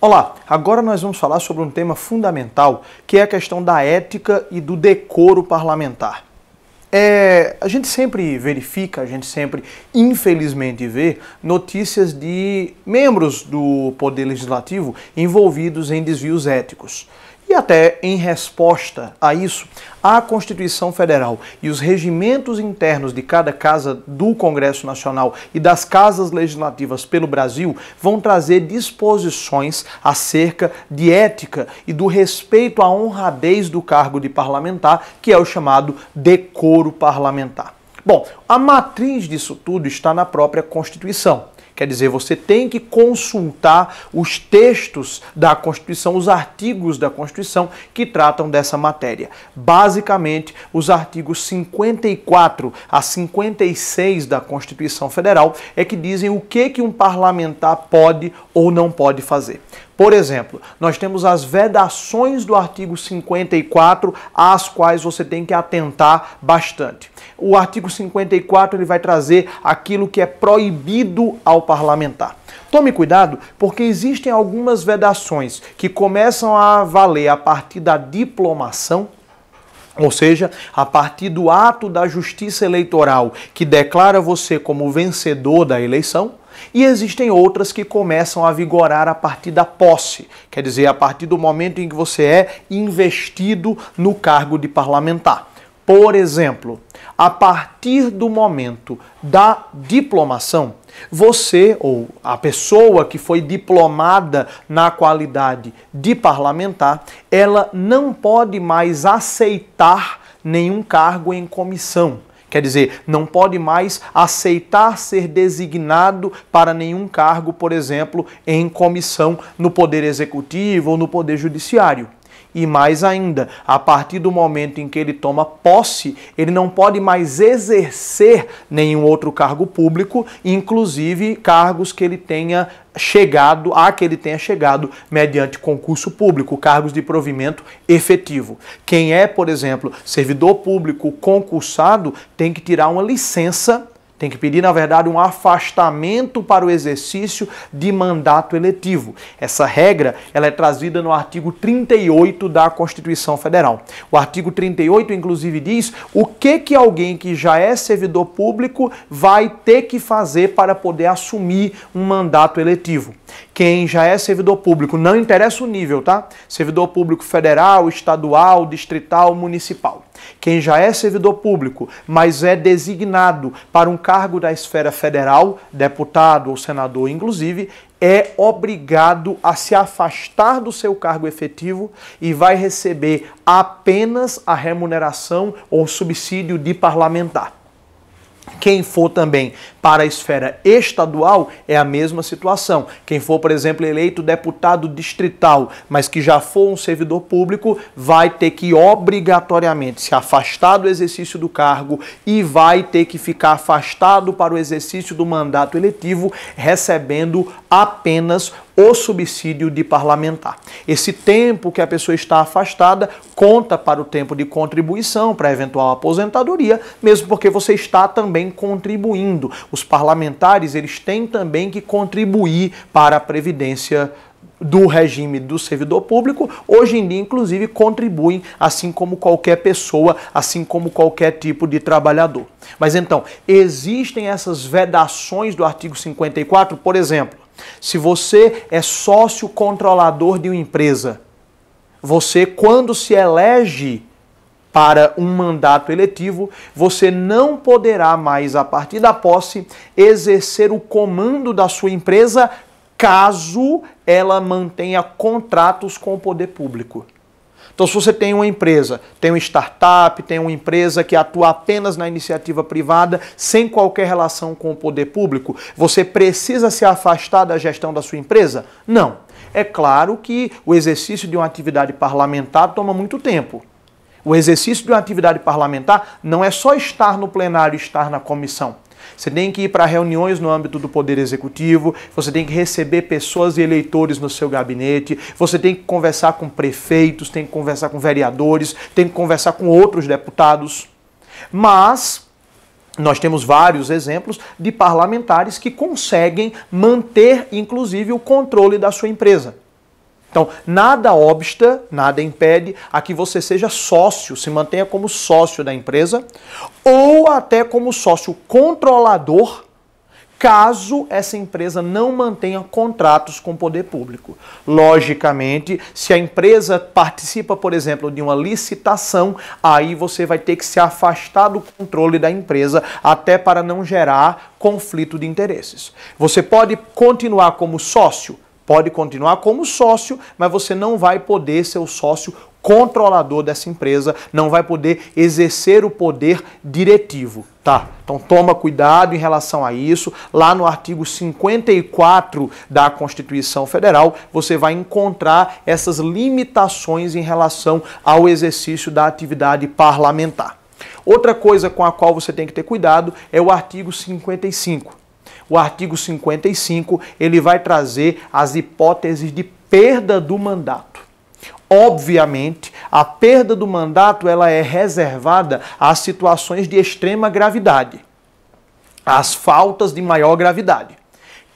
Olá, agora nós vamos falar sobre um tema fundamental, que é a questão da ética e do decoro parlamentar. A gente sempre verifica, a gente sempre, infelizmente, vê notícias de membros do Poder Legislativo envolvidos em desvios éticos. E até em resposta a isso, a Constituição Federal e os regimentos internos de cada casa do Congresso Nacional e das casas legislativas pelo Brasil vão trazer disposições acerca de ética e do respeito à honradez do cargo de parlamentar, que é o chamado decoro parlamentar. Bom, a matriz disso tudo está na própria Constituição. Quer dizer, você tem que consultar os textos da Constituição, os artigos da Constituição que tratam dessa matéria. Basicamente, os artigos 54 a 56 da Constituição Federal é que dizem o que um parlamentar pode ou não pode fazer. Por exemplo, nós temos as vedações do artigo 54, às quais você tem que atentar bastante. O artigo 54 ele vai trazer aquilo que é proibido ao parlamentar. Tome cuidado, porque existem algumas vedações que começam a valer a partir da diplomação, ou seja, a partir do ato da justiça eleitoral que declara você como vencedor da eleição. E existem outras que começam a vigorar a partir da posse, quer dizer, a partir do momento em que você é investido no cargo de parlamentar. Por exemplo, a partir do momento da diplomação, você ou a pessoa que foi diplomada na qualidade de parlamentar, ela não pode mais aceitar nenhum cargo em comissão. Quer dizer, não pode mais aceitar ser designado para nenhum cargo, por exemplo, em comissão no Poder Executivo ou no Poder Judiciário. E mais ainda, a partir do momento em que ele toma posse, ele não pode mais exercer nenhum outro cargo público, inclusive cargos que ele tenha chegado mediante concurso público, cargos de provimento efetivo. Quem é, por exemplo, servidor público concursado tem que tirar uma licença, tem que pedir, na verdade, um afastamento para o exercício de mandato eletivo. Essa regra ela é trazida no artigo 38 da Constituição Federal. O artigo 38, inclusive, diz o que alguém que já é servidor público vai ter que fazer para poder assumir um mandato eletivo. Quem já é servidor público, não interessa o nível, tá? Servidor público federal, estadual, distrital, municipal. Quem já é servidor público, mas é designado para um cargo da esfera federal, deputado ou senador inclusive, é obrigado a se afastar do seu cargo efetivo e vai receber apenas a remuneração ou subsídio de parlamentar. Quem for também para a esfera estadual é a mesma situação. Quem for, por exemplo, eleito deputado distrital, mas que já for um servidor público, vai ter que obrigatoriamente se afastar do exercício do cargo e vai ter que ficar afastado para o exercício do mandato eletivo, recebendo apenas o subsídio de parlamentar. Esse tempo que a pessoa está afastada conta para o tempo de contribuição, para eventual aposentadoria, mesmo porque você está também contribuindo. Os parlamentares, eles têm também que contribuir para a previdência do regime do servidor público. Hoje em dia, inclusive, contribuem, assim como qualquer pessoa, assim como qualquer tipo de trabalhador. Mas então, existem essas vedações do artigo 54, por exemplo, se você é sócio controlador de uma empresa, você, quando se elege para um mandato eletivo, você não poderá mais, a partir da posse, exercer o comando da sua empresa caso ela mantenha contratos com o poder público. Então, se você tem uma empresa, tem uma startup, tem uma empresa que atua apenas na iniciativa privada, sem qualquer relação com o poder público, você precisa se afastar da gestão da sua empresa? Não. É claro que o exercício de uma atividade parlamentar toma muito tempo. O exercício de uma atividade parlamentar não é só estar no plenário, estar na comissão. Você tem que ir para reuniões no âmbito do Poder Executivo, você tem que receber pessoas e eleitores no seu gabinete, você tem que conversar com prefeitos, tem que conversar com vereadores, tem que conversar com outros deputados. Mas nós temos vários exemplos de parlamentares que conseguem manter, inclusive, o controle da sua empresa. Então, nada obsta, nada impede a que você seja sócio, se mantenha como sócio da empresa ou até como sócio controlador, caso essa empresa não mantenha contratos com o poder público. Logicamente, se a empresa participa, por exemplo, de uma licitação, aí você vai ter que se afastar do controle da empresa, até para não gerar conflito de interesses. Você pode continuar como sócio? Pode continuar como sócio, mas você não vai poder ser o sócio controlador dessa empresa, não vai poder exercer o poder diretivo, tá? Então toma cuidado em relação a isso. Lá no artigo 54 da Constituição Federal, você vai encontrar essas limitações em relação ao exercício da atividade parlamentar. Outra coisa com a qual você tem que ter cuidado é o artigo 55. O artigo 55, ele vai trazer as hipóteses de perda do mandato. Obviamente, a perda do mandato ela é reservada às situações de extrema gravidade, às faltas de maior gravidade.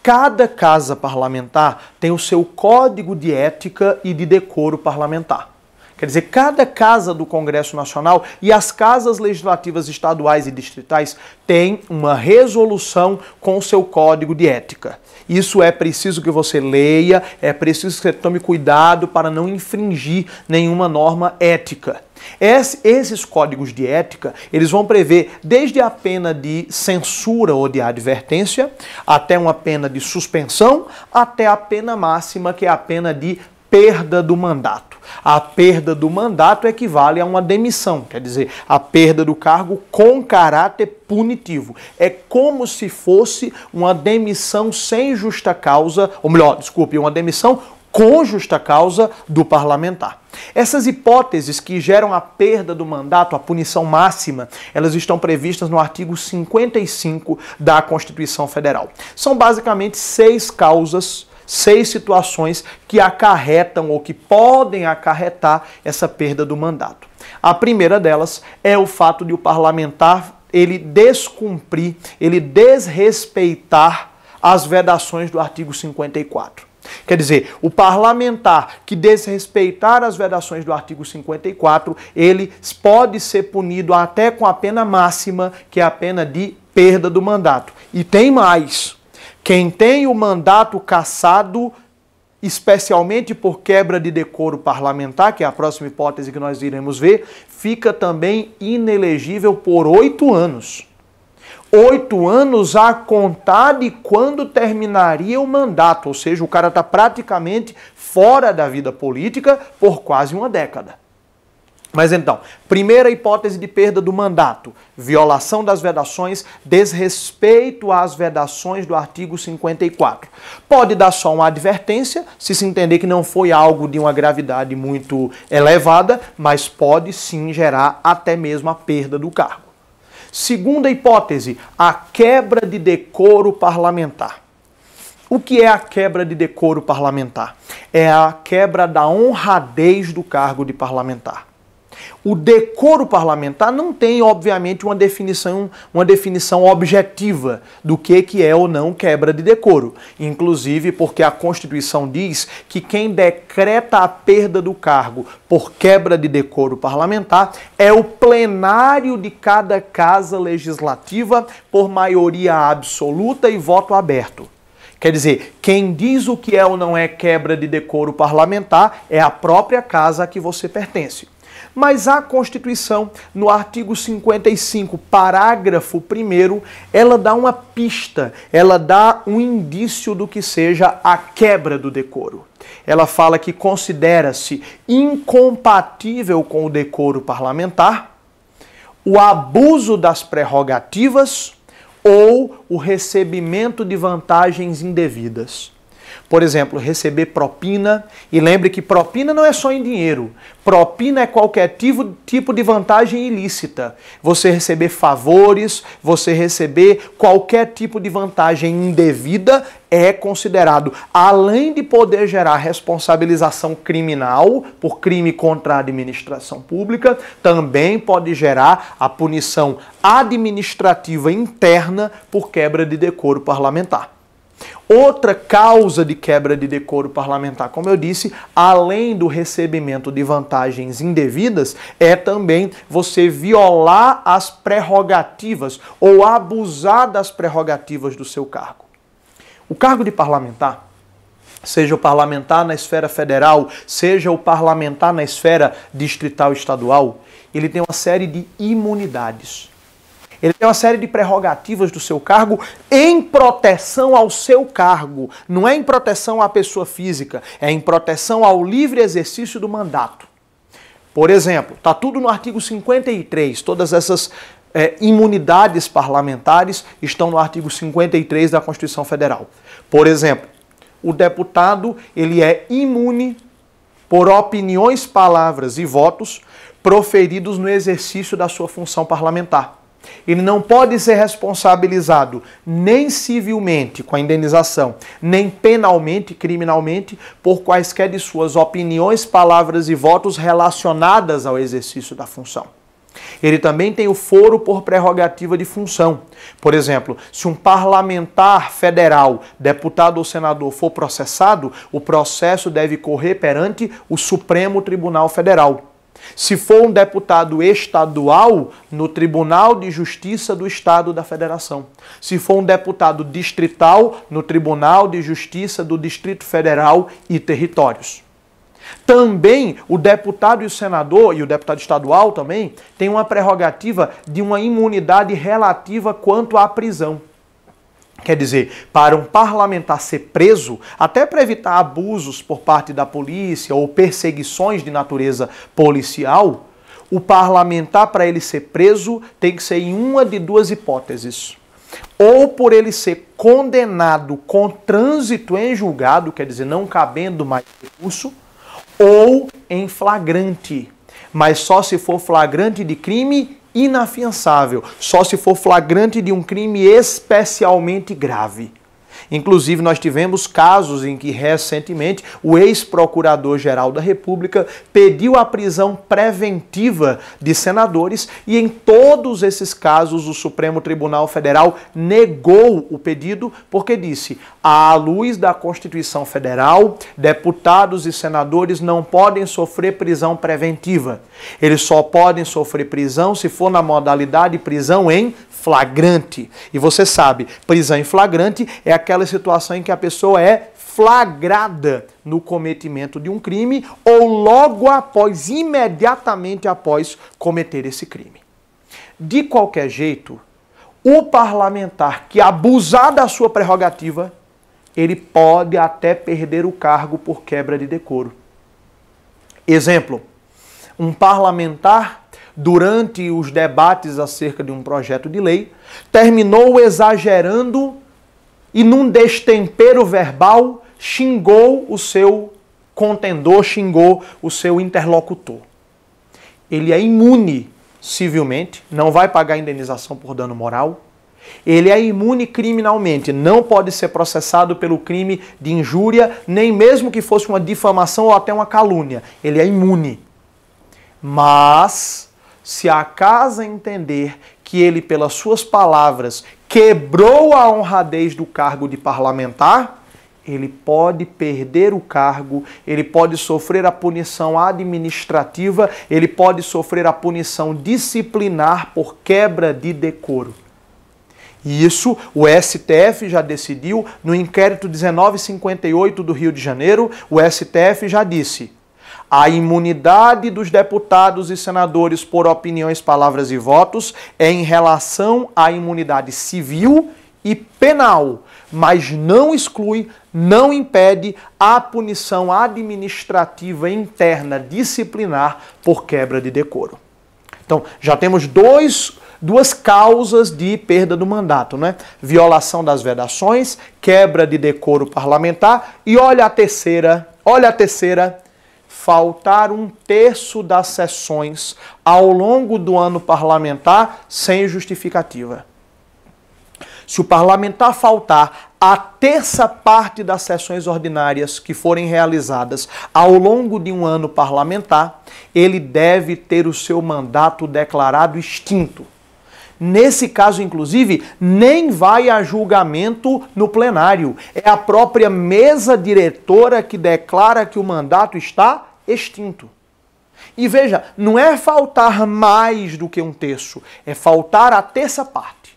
Cada casa parlamentar tem o seu código de ética e de decoro parlamentar. Quer dizer, cada casa do Congresso Nacional e as casas legislativas estaduais e distritais têm uma resolução com o seu código de ética. Isso é preciso que você leia, é preciso que você tome cuidado para não infringir nenhuma norma ética. Esses códigos de ética, eles vão prever desde a pena de censura ou de advertência, até uma pena de suspensão, até a pena máxima, que é a pena de perda do mandato. A perda do mandato equivale a uma demissão, quer dizer, a perda do cargo com caráter punitivo. É como se fosse uma demissão sem justa causa, ou melhor, desculpe, uma demissão com justa causa do parlamentar. Essas hipóteses que geram a perda do mandato, a punição máxima, elas estão previstas no artigo 55 da Constituição Federal. São basicamente 6 causas, 6 situações que acarretam ou que podem acarretar essa perda do mandato. A primeira delas é o fato de o parlamentar ele descumprir, ele desrespeitar as vedações do artigo 54. Quer dizer, o parlamentar que desrespeitar as vedações do artigo 54, ele pode ser punido até com a pena máxima, que é a pena de perda do mandato. E tem mais. Quem tem o mandato cassado, especialmente por quebra de decoro parlamentar, que é a próxima hipótese que nós iremos ver, fica também inelegível por 8 anos. 8 anos a contar de quando terminaria o mandato, ou seja, o cara está praticamente fora da vida política por quase uma década. Mas então, primeira hipótese de perda do mandato, violação das vedações, desrespeito às vedações do artigo 54. Pode dar só uma advertência, se entender que não foi algo de uma gravidade muito elevada, mas pode sim gerar até mesmo a perda do cargo. Segunda hipótese, a quebra de decoro parlamentar. O que é a quebra de decoro parlamentar? É a quebra da honradez do cargo de parlamentar. O decoro parlamentar não tem, obviamente, uma definição objetiva do que é ou não quebra de decoro. Inclusive porque a Constituição diz que quem decreta a perda do cargo por quebra de decoro parlamentar é o plenário de cada casa legislativa por maioria absoluta e voto aberto. Quer dizer, quem diz o que é ou não é quebra de decoro parlamentar é a própria casa a que você pertence. Mas a Constituição, no artigo 55, parágrafo 1º, ela dá uma pista, ela dá um indício do que seja a quebra do decoro. Ela fala que considera-se incompatível com o decoro parlamentar o abuso das prerrogativas ou o recebimento de vantagens indevidas. Por exemplo, receber propina, e lembre que propina não é só em dinheiro, propina é qualquer tipo de vantagem ilícita. Você receber favores, você receber qualquer tipo de vantagem indevida é considerado, além de poder gerar responsabilização criminal por crime contra a administração pública, também pode gerar a punição administrativa interna por quebra de decoro parlamentar. Outra causa de quebra de decoro parlamentar, como eu disse, além do recebimento de vantagens indevidas, é também você violar as prerrogativas ou abusar das prerrogativas do seu cargo. O cargo de parlamentar, seja o parlamentar na esfera federal, seja o parlamentar na esfera distrital e estadual, ele tem uma série de imunidades. Ele tem uma série de prerrogativas do seu cargo em proteção ao seu cargo. Não é em proteção à pessoa física, é em proteção ao livre exercício do mandato. Por exemplo, está tudo no artigo 53, todas essas imunidades parlamentares estão no artigo 53 da Constituição Federal. Por exemplo, o deputado ele é imune por opiniões, palavras e votos proferidos no exercício da sua função parlamentar. Ele não pode ser responsabilizado nem civilmente com a indenização, nem penalmente, criminalmente, por quaisquer de suas opiniões, palavras e votos relacionadas ao exercício da função. Ele também tem o foro por prerrogativa de função. Por exemplo, se um parlamentar federal, deputado ou senador for processado, o processo deve correr perante o Supremo Tribunal Federal. Se for um deputado estadual, no Tribunal de Justiça do Estado da Federação. Se for um deputado distrital, no Tribunal de Justiça do Distrito Federal e Territórios. Também o deputado e o senador, e o deputado estadual também, tem uma prerrogativa de uma imunidade relativa quanto à prisão. Quer dizer, para um parlamentar ser preso, até para evitar abusos por parte da polícia ou perseguições de natureza policial, o parlamentar, para ele ser preso, tem que ser em uma de duas hipóteses. Ou por ele ser condenado com trânsito em julgado, quer dizer, não cabendo mais recurso, ou em flagrante, mas só se for flagrante de crime inafiançável, só se for flagrante de um crime especialmente grave. Inclusive, nós tivemos casos em que, recentemente, o ex-procurador-geral da República pediu a prisão preventiva de senadores e, em todos esses casos, o Supremo Tribunal Federal negou o pedido porque disse: à luz da Constituição Federal, deputados e senadores não podem sofrer prisão preventiva. Eles só podem sofrer prisão se for na modalidade prisão em flagrante. E você sabe, prisão em flagrante é aquela situação em que a pessoa é flagrada no cometimento de um crime ou logo após, imediatamente após cometer esse crime. De qualquer jeito, o parlamentar que abusar da sua prerrogativa, ele pode até perder o cargo por quebra de decoro. Exemplo, um parlamentar, durante os debates acerca de um projeto de lei, terminou exagerando e, num destempero verbal, xingou o seu contendor, xingou o seu interlocutor. Ele é imune civilmente, não vai pagar indenização por dano moral. Ele é imune criminalmente, não pode ser processado pelo crime de injúria, nem mesmo que fosse uma difamação ou até uma calúnia. Ele é imune. Mas, se a casa entender que ele, pelas suas palavras, quebrou a honradez do cargo de parlamentar, ele pode perder o cargo, ele pode sofrer a punição administrativa, ele pode sofrer a punição disciplinar por quebra de decoro. E isso o STF já decidiu no inquérito 1958 do Rio de Janeiro. O STF já disse: a imunidade dos deputados e senadores por opiniões, palavras e votos é em relação à imunidade civil e penal, mas não exclui, não impede a punição administrativa interna disciplinar por quebra de decoro. Então, já temos duas causas de perda do mandato, né? Violação das vedações, quebra de decoro parlamentar e olha a terceira, faltar 1/3 das sessões ao longo do ano parlamentar sem justificativa. Se o parlamentar faltar a 1/3 das sessões ordinárias que forem realizadas ao longo de um ano parlamentar, ele deve ter o seu mandato declarado extinto. Nesse caso, inclusive, nem vai a julgamento no plenário. É a própria mesa diretora que declara que o mandato está extinto. E veja, não é faltar mais do que um terço, é faltar a terça parte.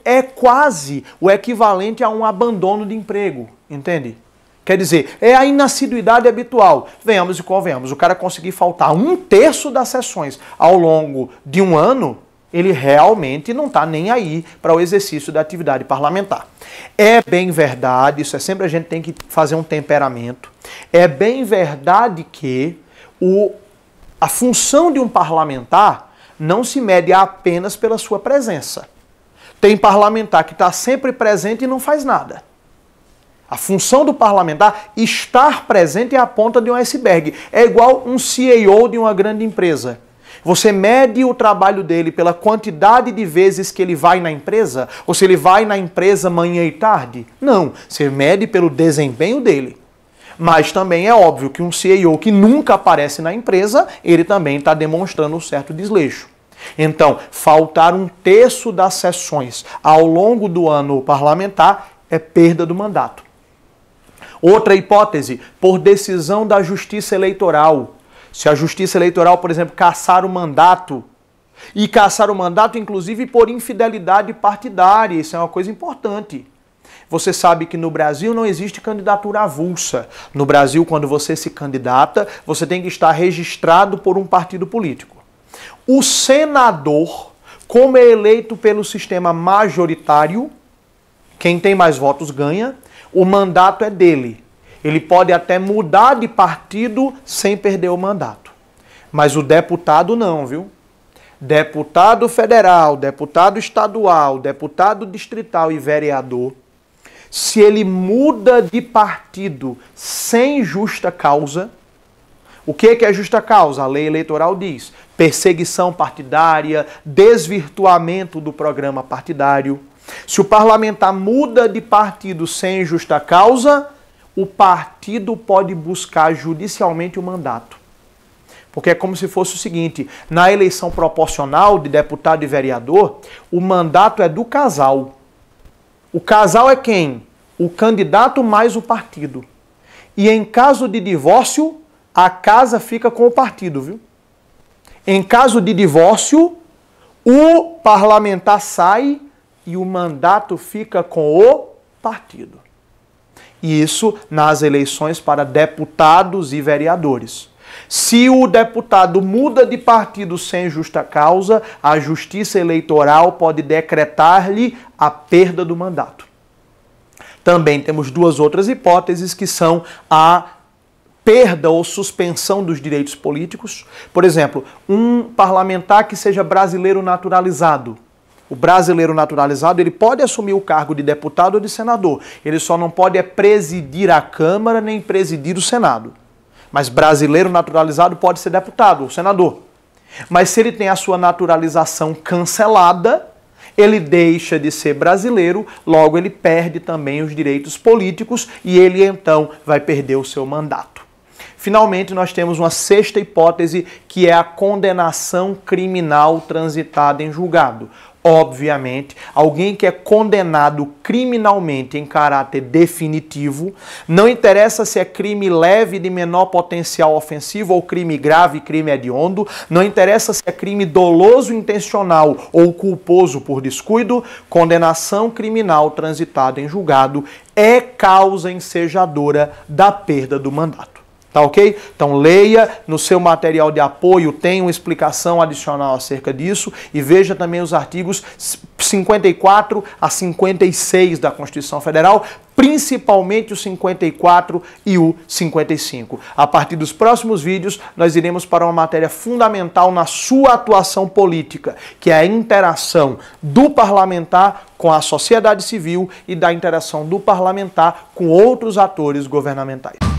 É quase o equivalente a um abandono de emprego, entende? Quer dizer, é a inassiduidade habitual. Venhamos e convenhamos, o cara conseguir faltar um terço das sessões ao longo de um ano, ele realmente não está nem aí para o exercício da atividade parlamentar. É bem verdade, isso é sempre a gente tem que fazer um temperamento, é bem verdade que a função de um parlamentar não se mede apenas pela sua presença. Tem parlamentar que está sempre presente e não faz nada. A função do parlamentar, estar presente, é a ponta de um iceberg. É igual um CEO de uma grande empresa. Você mede o trabalho dele pela quantidade de vezes que ele vai na empresa? Ou se ele vai na empresa manhã e tarde? Não, você mede pelo desempenho dele. Mas também é óbvio que um CEO que nunca aparece na empresa, ele também está demonstrando um certo desleixo. Então, faltar um terço das sessões ao longo do ano parlamentar é perda do mandato. Outra hipótese, por decisão da Justiça Eleitoral. Se a Justiça Eleitoral, por exemplo, cassar o mandato, e cassar o mandato, inclusive, por infidelidade partidária, isso é uma coisa importante. Você sabe que no Brasil não existe candidatura avulsa. No Brasil, quando você se candidata, você tem que estar registrado por um partido político. O senador, como é eleito pelo sistema majoritário, quem tem mais votos ganha, o mandato é dele. Ele pode até mudar de partido sem perder o mandato. Mas o deputado não, viu? Deputado federal, deputado estadual, deputado distrital e vereador, se ele muda de partido sem justa causa, o que é justa causa? A lei eleitoral diz: perseguição partidária, desvirtuamento do programa partidário. Se o parlamentar muda de partido sem justa causa, o partido pode buscar judicialmente o mandato. Porque é como se fosse o seguinte: na eleição proporcional de deputado e vereador, o mandato é do casal. O casal é quem? O candidato mais o partido. E em caso de divórcio, a casa fica com o partido, viu? Em caso de divórcio, o parlamentar sai e o mandato fica com o partido. E isso nas eleições para deputados e vereadores. Se o deputado muda de partido sem justa causa, a Justiça Eleitoral pode decretar-lhe a perda do mandato. Também temos duas outras hipóteses, que são a perda ou suspensão dos direitos políticos. Por exemplo, um parlamentar que seja brasileiro naturalizado. O brasileiro naturalizado, ele pode assumir o cargo de deputado ou de senador. Ele só não pode presidir a Câmara nem presidir o Senado. Mas brasileiro naturalizado pode ser deputado ou senador. Mas se ele tem a sua naturalização cancelada, ele deixa de ser brasileiro, logo ele perde também os direitos políticos e ele então vai perder o seu mandato. Finalmente, nós temos uma sexta hipótese, que é a condenação criminal transitada em julgado. Obviamente, alguém que é condenado criminalmente em caráter definitivo, não interessa se é crime leve de menor potencial ofensivo ou crime grave, crime hediondo, não interessa se é crime doloso intencional ou culposo por descuido, condenação criminal transitada em julgado é causa ensejadora da perda do mandato. Tá ok? Então leia no seu material de apoio, tem uma explicação adicional acerca disso, e veja também os artigos 54 a 56 da Constituição Federal, principalmente o 54 e o 55. A partir dos próximos vídeos, nós iremos para uma matéria fundamental na sua atuação política, que é a interação do parlamentar com a sociedade civil e da interação do parlamentar com outros atores governamentais.